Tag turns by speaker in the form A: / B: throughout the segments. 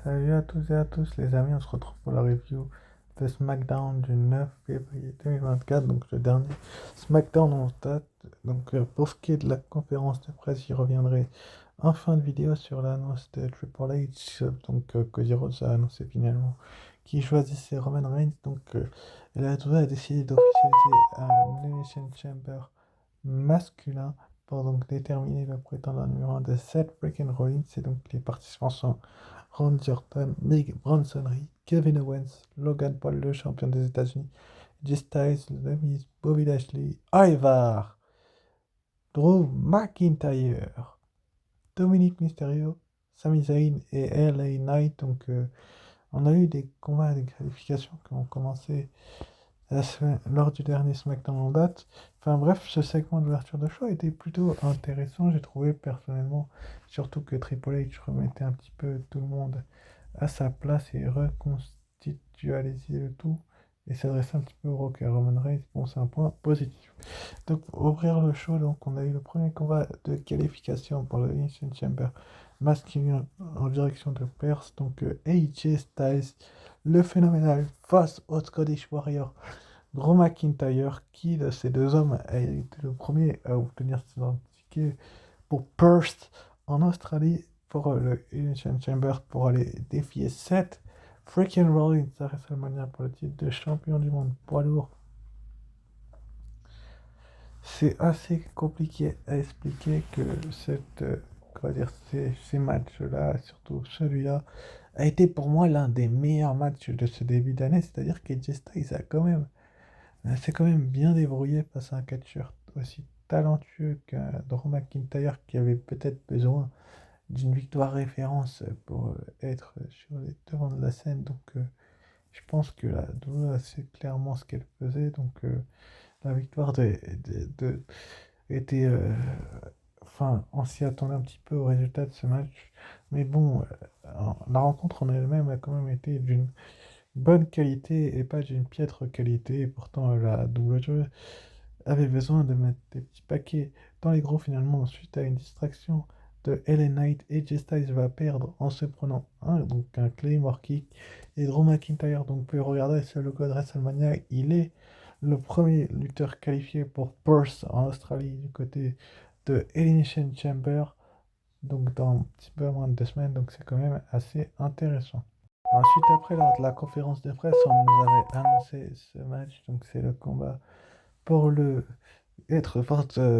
A: Salut à tous et à tous les amis, on se retrouve pour la review de SmackDown du 9 février 2024, donc le dernier SmackDown en date. Donc pour ce qui est de la conférence de presse, j'y reviendrai en fin de vidéo sur l'annonce de Triple H, Cody Rhodes a annoncé finalement qu'il choisissait Roman Reigns, et la WWE a décidé d'officialiser un Elimination Chamber masculin pour donc déterminer le prétendant numéro 1 de Seth freaking Rollins. Et donc les participants sont Randy Orton, Big Bronson Reed, Kevin Owens, Logan Paul, le champion des États-Unis, Jay Styles, The Miz, Bobby Lashley, Ivar, Drew McIntyre, Dominic Mysterio, Sami Zayn et LA Knight. On a eu des combats et des qualifications qui ont commencé lors du dernier SmackDown en date. Enfin bref, ce segment d'ouverture de show était plutôt intéressant, j'ai trouvé personnellement, surtout que Triple H remettait un petit peu tout le monde à sa place et reconstitualisait le tout et s'adressait un petit peu au Rock et à Roman Reigns. Bon, c'est un point positif. Donc pour ouvrir le show, donc on a eu le premier combat de qualification pour le Elimination Chamber masculin en direction de Perth. AJ Styles, le phénoménal, face au Scottish Warrior Drew McIntyre, qui de ces deux hommes a été le premier à obtenir son ticket pour Perth en Australie pour le Elimination Chamber pour aller défier Seth freaking Rollins à WrestleMania pour le titre de champion du monde poids lourd. C'est assez compliqué à expliquer que ces matchs-là, surtout celui-là, a été pour moi l'un des meilleurs matchs de ce début d'année. C'est-à-dire que J Styles s'est quand même bien débrouillé face à un catcheur aussi talentueux qu'un Drew McIntyre qui avait peut-être besoin d'une victoire référence pour être sur les devants de la scène. Je pense que la WWE c'est clairement ce qu'elle faisait. La victoire était. Enfin, on s'y attendait un petit peu au résultat de ce match. Mais bon, la rencontre en elle-même a quand même été d'une bonne qualité et pas d'une piètre qualité. Et pourtant, la WWE avait besoin de mettre des petits paquets dans les gros finalement suite à une distraction de LA Knight. Et Jay Styles va perdre en se prenant un Claymore Kick. Et Drew McIntyre, donc vous pouvez regarder sur le logo de WrestleMania, il est le premier lutteur qualifié pour Perth en Australie du côté de Elimination Chamber, donc dans un petit peu moins de 2 semaines, donc c'est quand même assez intéressant. Ensuite, après, lors de la conférence de presse, on nous avait annoncé ce match, donc c'est le combat pour le être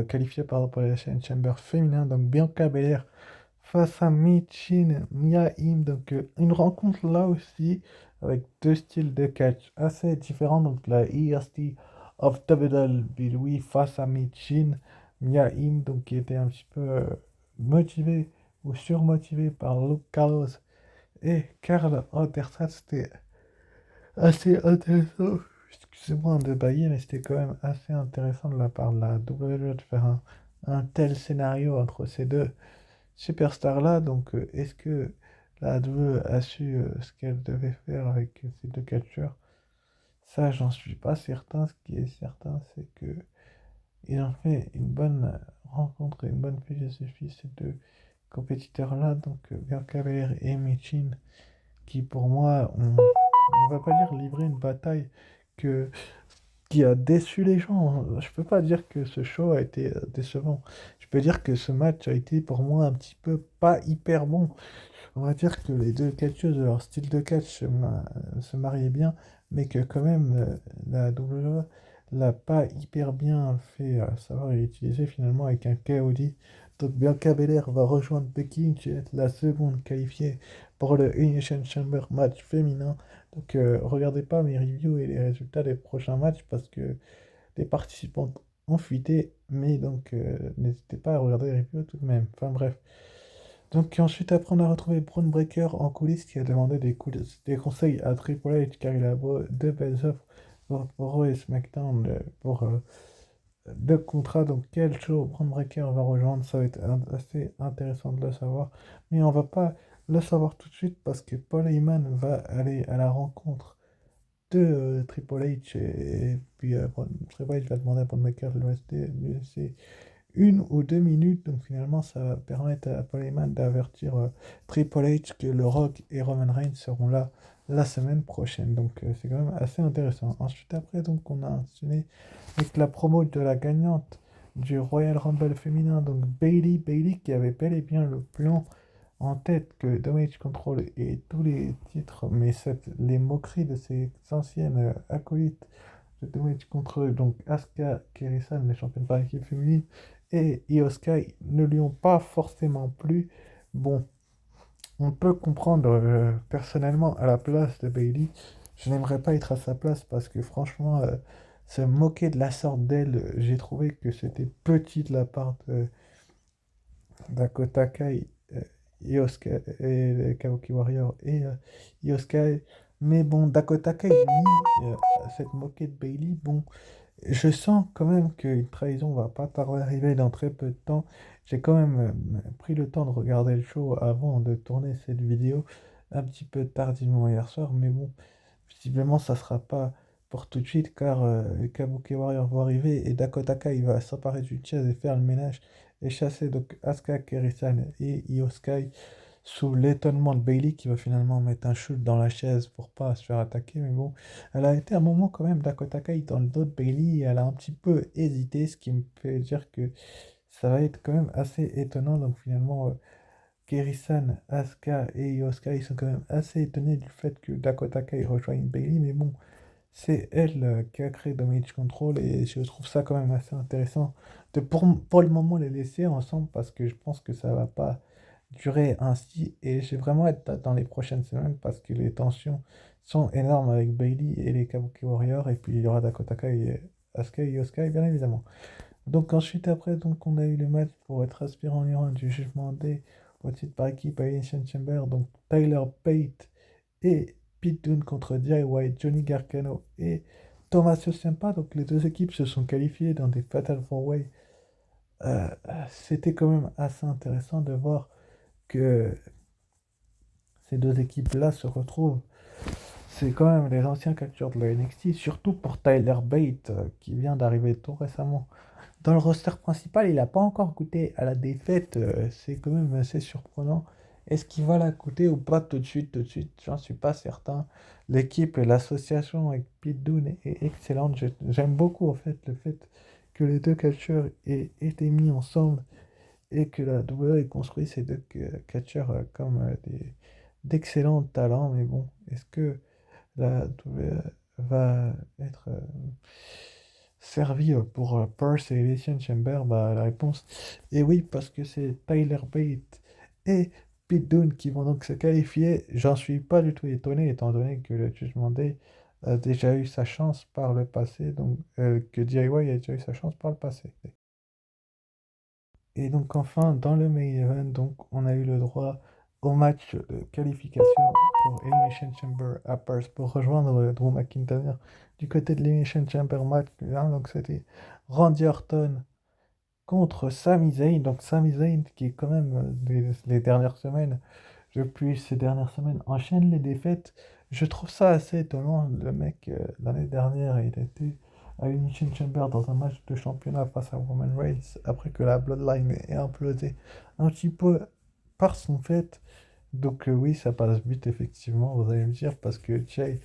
A: qualifié pour la chaîne Chamber féminin, donc Bianca Belair face à Michin Mia-Im, une rencontre là aussi avec deux styles de catch assez différents, donc la EST of WWE face à Michin Mia-Im, donc qui était un petit peu motivé ou surmotivé par Luke Gallows et Karl Anderson. C'était assez intéressant. Excusez-moi de bailler, mais c'était quand même assez intéressant de la part de la WWE de faire un tel scénario entre ces deux superstars-là. Est-ce que la WWE a su ce qu'elle devait faire avec ces deux catcheurs? Ça, j'en suis pas certain. Ce qui est certain, c'est que ils ont fait une bonne rencontre et une bonne philosophie, ces deux compétiteurs-là. Bianca Belair et Michin, qui pour moi on va pas dire livrer une bataille que, qui a déçu les gens. Je peux pas dire que ce show a été décevant. Je peux dire que ce match a été pour moi un petit peu pas hyper bon. On va dire que les deux catcheuses, leur style de catch se mariait bien, mais que quand même la WWE l'a pas hyper bien fait savoir et utiliser finalement avec un KOD. Donc Bianca Belair va rejoindre Becky Lynch et être la seconde qualifiée pour le Elimination Chamber match féminin. Regardez pas mes reviews et les résultats des prochains matchs parce que les participants ont fuité, mais n'hésitez pas à regarder les reviews tout de même. Enfin bref. Ensuite, après, on a retrouvé Braun Breaker en coulisses qui a demandé des conseils à Triple H car il a deux belles offres pour Raw et SmackDown pour deux contrats. Donc, quel show Braun Breaker va rejoindre? Ça va être assez intéressant de le savoir. Mais on va pas le savoir tout de suite parce que Paul Heyman va aller à la rencontre de Triple H et puis Triple H va demander à Braun Breaker de lui laisser 1 ou 2 minutes. Donc finalement, ça va permettre à Paul Heyman d'avertir Triple H que le Rock et Roman Reigns seront là la semaine prochaine. Donc c'est quand même assez intéressant. Ensuite, après, donc, on a enchaîné avec la promo de la gagnante du Royal Rumble féminin, donc Bailey qui avait bel et bien le plan en tête que Damage Control et tous les titres, mais les moqueries de ses anciennes acolytes de Damage Control, donc Asuka, Kairi Sane, les championnes par équipe féminine, et Io Sky ne lui ont pas forcément plu. Bon, on peut comprendre personnellement à la place de Bailey, je n'aimerais pas être à sa place parce que franchement, se moquer de la sorte d'elle, j'ai trouvé que c'était petit de la part de Dakota Kai, Io Sky et les Kabuki Warrior et Io Sky. Mais bon, Dakota Kai, lui, cette moquée de Bailey, bon, je sens quand même qu'une trahison va pas tarder à arriver dans très peu de temps. J'ai quand même pris le temps de regarder le show avant de tourner cette vidéo un petit peu tardivement hier soir, mais bon, visiblement ça sera pas pour tout de suite car les Kabuki Warriors vont arriver et Dakota Kai va s'emparer d'une chaise et faire le ménage et chasser donc Asuka, Kerisan et Io Sky sous l'étonnement de Bailey qui va finalement mettre un shoot dans la chaise pour pas se faire attaquer. Mais bon, elle a été un moment quand même Dakota Kai dans le dos de Bailey et elle a un petit peu hésité, ce qui me fait dire que ça va être quand même assez étonnant. Donc finalement, Keri-san, Asuka et Io Sky ils sont quand même assez étonnés du fait que Dakota Kai rejoigne Bailey. Mais bon, c'est elle qui a créé Damage Control et je trouve ça quand même assez intéressant de pour le moment les laisser ensemble parce que je pense que ça va pas durer ainsi et j'ai vraiment hâte dans les prochaines semaines parce que les tensions sont énormes avec Bailey et les Kabuki Warriors et puis il y aura Dakota Kai et Asuka et Yosuke bien évidemment. Donc ensuite après donc on a eu le match pour être aspirant numéro 1 du jugement D au titre par équipe à Elimination Chamber donc Tyler Bate et Pete Dunne contre DIY, Johnny Gargano et Thomas Ciampa. Donc les deux équipes se sont qualifiées dans des Fatal 4-Way. C'était quand même assez intéressant de voir que ces deux équipes-là se retrouvent. C'est quand même les anciens catcheurs de la NXT, surtout pour Tyler Bate, qui vient d'arriver tout récemment. Dans le roster principal, il n'a pas encore goûté à la défaite, c'est quand même assez surprenant. Est-ce qu'il va la goûter ou pas tout de suite, j'en suis pas certain. L'équipe et l'association avec Pete Dunne est excellente. J'aime beaucoup en fait le fait que les deux catcheurs aient été mis ensemble et que la WWE ait construit ces deux catcheurs comme d'excellents talents. Mais bon, est-ce que la WWE va être servie pour Perth et Elimination Chamber? Bah, la réponse est oui, parce que c'est Tyler Bate et Pete Dunne qui vont donc se qualifier. J'en suis pas du tout étonné, étant donné que le Judgment Day a déjà eu sa chance par le passé, donc que DIY a déjà eu sa chance par le passé. Et donc enfin, dans le main event, donc, on a eu le droit au match de qualification pour Elimination Chamber à Perth pour rejoindre Drew McIntyre du côté de l'Elimination Chamber match. Hein, donc c'était Randy Orton contre Sami Zayn. Donc Sami Zayn qui est quand même les dernières semaines, depuis ces dernières semaines, enchaîne les défaites. Je trouve ça assez étonnant. Le mec, l'année dernière, il était à Elimination Chamber dans un match de championnat face à Roman Reigns après que la Bloodline ait implosé un petit peu par son fait. Donc oui, ça passe vite effectivement, vous allez me dire, parce que Jay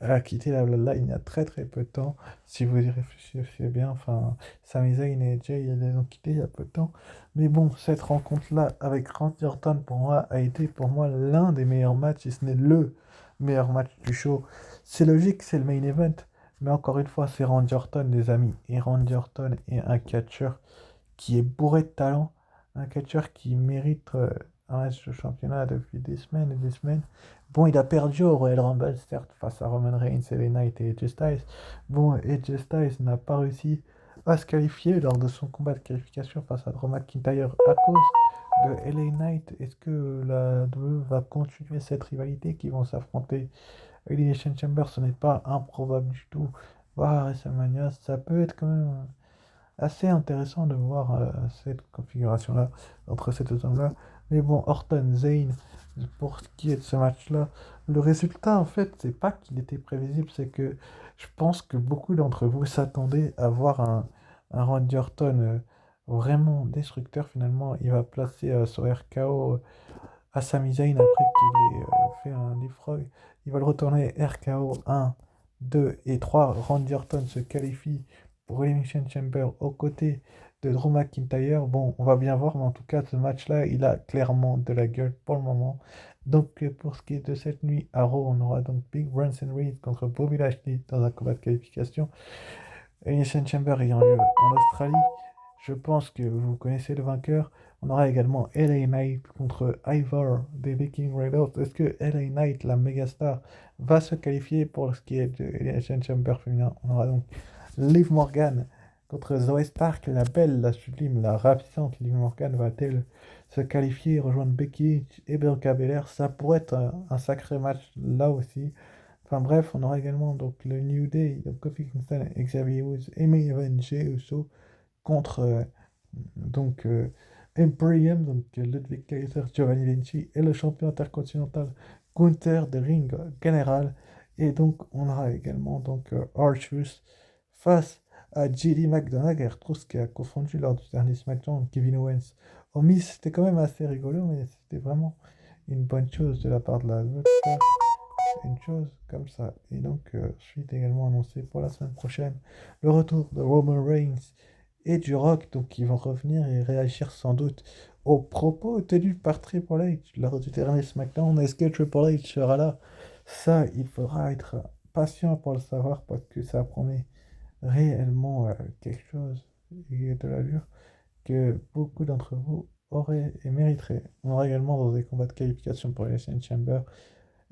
A: a quitté la Bloodline il y a très très peu de temps. Si vous y réfléchissez bien, enfin, Sami Zayn et Jay, ils les ont quittés il y a peu de temps. Mais bon, cette rencontre-là avec Randy Orton, pour moi, a été pour moi l'un des meilleurs matchs, si ce n'est le meilleur match du show. C'est logique, c'est le main event, mais encore une fois, c'est Randy Orton, les amis. Et Randy Orton est un catcheur qui est bourré de talent, un catcheur qui mérite un match de championnat depuis des semaines et des semaines. Bon, il a perdu au Royal Rumble, certes, face à Roman Reigns, LA Knight et AJ Styles. Bon, AJ Styles n'a pas réussi à se qualifier lors de son combat de qualification face à Drew McIntyre à cause de LA Knight. Est-ce que la WWE va continuer cette rivalité qui vont s'affronter à Elimination Chamber? Ce n'est pas improbable du tout. Voir WrestleMania, ça peut être quand même assez intéressant de voir cette configuration-là entre ces deux hommes-là. Mais bon, Orton, Zayn, pour ce qui est de ce match-là, le résultat, en fait, c'est pas qu'il était prévisible, c'est que je pense que beaucoup d'entre vous s'attendaient à voir un Randy Orton vraiment destructeur finalement. Il va placer son RKO à Sami Zayn après qu'il ait fait un leapfrog. Il va le retourner RKO 1, 2 et 3. Randy Orton se qualifie pour Elimination Chamber aux côtés de Drew McIntyre. Bon, on va bien voir, mais en tout cas, ce match-là, il a clairement de la gueule pour le moment. Donc, pour ce qui est de cette nuit à Raw, on aura donc Big Bronson Reed contre Bobby Lashley dans un combat de qualification. Elimination Chamber ayant lieu en Australie. Je pense que vous connaissez le vainqueur. On aura également LA Knight contre Ivar des Viking Raiders. Est-ce que LA Knight, la méga star, va se qualifier pour ce qui est de Elimination Chamber féminin? On aura donc Liv Morgan contre Zoe Stark, la belle, la sublime, la ravissante Liv Morgan va-t-elle se qualifier et rejoindre Becky Lynch et Bianca Belair? Ça pourrait être un sacré match là aussi. Enfin bref, on aura également donc le New Day, donc Kofi Kingston, Xavier Woods et May Evans Jey Uso contre donc Imperium, donc Ludwig Kaiser, Giovanni Vinci et le champion intercontinental Gunther de Ring General. Et donc on aura également donc Archus face à JD McDonagh et retrouve ce qui a confondu lors du dernier SmackDown Kevin Owens. Au Miz, c'était quand même assez rigolo, mais c'était vraiment une bonne chose de la part de la une chose comme ça. Et donc, suite également annoncée pour la semaine prochaine, le retour de Roman Reigns et du Rock, donc ils vont revenir et réagir sans doute aux propos tenus par Triple H lors du dernier SmackDown. Est-ce que Triple H sera là? Ça, il faudra être patient pour le savoir parce que ça promet réellement quelque chose et de l'allure que beaucoup d'entre vous auraient et mériteraient. On aura également dans des combats de qualification pour les Chamber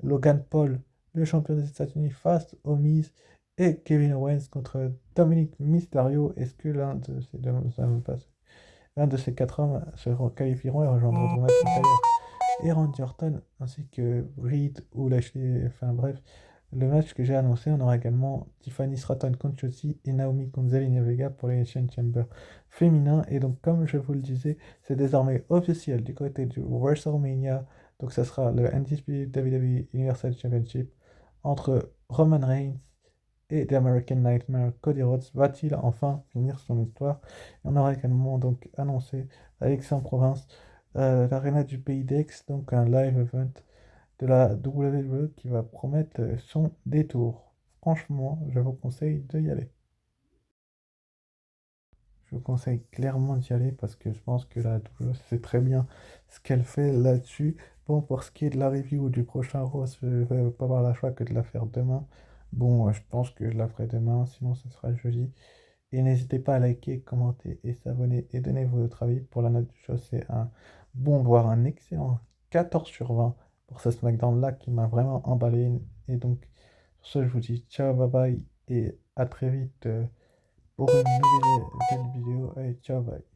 A: Logan Paul, le champion des États-Unis, face au Miz et Kevin Owens contre Dominic Mysterio. Est-ce que l'un de ces quatre hommes se qualifieront et rejoindront Drew McIntyre et Randy Orton ainsi que Reed ou Lashley? Enfin bref, le match que j'ai annoncé, on aura également Tiffany Stratton contre Shotzi et Naomi contre Zelina Vega pour l'Elimination Chamber féminin. Et donc, comme je vous le disais, c'est désormais officiel du côté du WrestleMania. Donc, ça sera le Undisputed WWE Universal Championship entre Roman Reigns et The American Nightmare. Cody Rhodes va-t-il enfin finir son histoire? Et on aura également donc annoncé à Aix-en-Provence l'Arena du Pays d'Aix, donc un live event de la WWE qui va promettre son détour. Franchement, je vous conseille d'y aller. Je vous conseille clairement d'y aller parce que je pense que la WWE sait très bien ce qu'elle fait là-dessus. Bon, pour ce qui est de la review du prochain Raw, je ne vais pas avoir la choix que de la faire demain. Bon, je pense que je la ferai demain, sinon ce sera jeudi. Et n'hésitez pas à liker, commenter et s'abonner et donner votre avis. Pour la note du show, c'est un bon, voire un excellent 14 sur 20 pour ce SmackDown-là qui m'a vraiment emballé. Et donc, sur ce, je vous dis ciao, bye bye et à très vite pour une nouvelle vidéo. Allez, ciao, bye.